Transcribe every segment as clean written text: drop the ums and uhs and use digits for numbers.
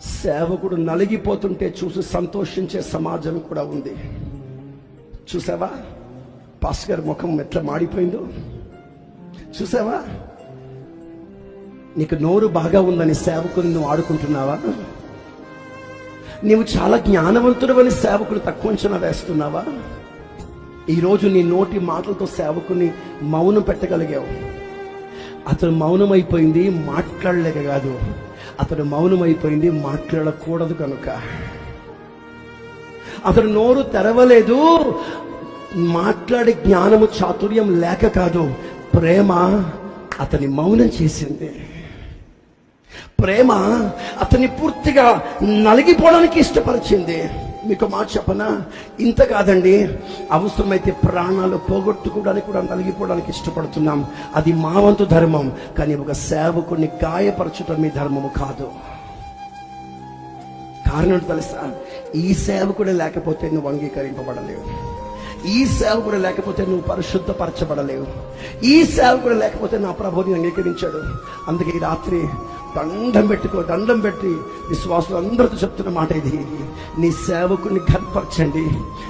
సేవకుడు నలిగిపోతుంటే చూసి సంతోషించే సమాజం కూడా ఉంది. చూసావా పాస్టర్ గారి ముఖం ఎట్లా మాడిపోయిందో? చూసావా? నీకు నోరు బాగా ఉందని సేవకుని నువ్వు ఆడుకుంటున్నావా? నీవు చాలా జ్ఞానవంతుడవని సేవకులు తక్కువ అంచనా వేస్తున్నావా? ఈరోజు నీ నోటి మాటలతో సేవకుని మౌనం పెట్టగలిగావు. అతను మౌనమైపోయింది మాట్లాడలేక కాదు, అతడు మౌనమైపోయింది మాట్లాడకూడదు కనుక. అతడు నోరు తెరవలేదు మాట్లాడే జ్ఞానము చాతుర్యం లేక కాదు, ప్రేమ అతని మౌనం చేసింది. ప్రేమ అతన్ని పూర్తిగా నలిగిపోవడానికి ఇష్టపరిచింది. మీకు మాట చెప్పనా? ఇంత కాదండి, అవసరమైతే ప్రాణాలు పోగొట్టుకోవడానికి కూడా నలిగిపోవడానికి ఇష్టపడుతున్నాం. అది మా వంతు ధర్మం. కానీ ఒక సేవకుని గాయపరచడం మీ ధర్మము కాదు. కారణం తెలుసా? ఈ సేవకుడే లేకపోతే నువ్వు అంగీకరింపబడలేవు. ఈ సేవకుడు లేకపోతే నువ్వు పరిశుద్ధపరచబడలేవు. ఈ సేవకుడు లేకపోతే నా ప్రభుని అంగీకరించాడు. అందుకే ఈ రాత్రి దండం పెట్టి విశ్వాసులు అందరితో చెప్తున్న మాట ఇది: నీ సేవకుని ఘనపరచండి,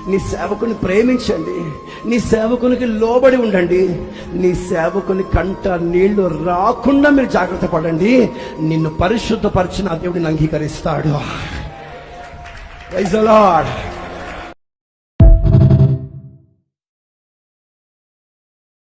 నీ సేవకుని ప్రేమించండి, నీ సేవకునికి లోబడి ఉండండి, నీ సేవకుని కంట నీళ్లు రాకుండా మీరు జాగ్రత్త పడండి. నిన్ను పరిశుద్ధపరిచిన దేవుడిని అంగీకరిస్తాడు. Praise the lord.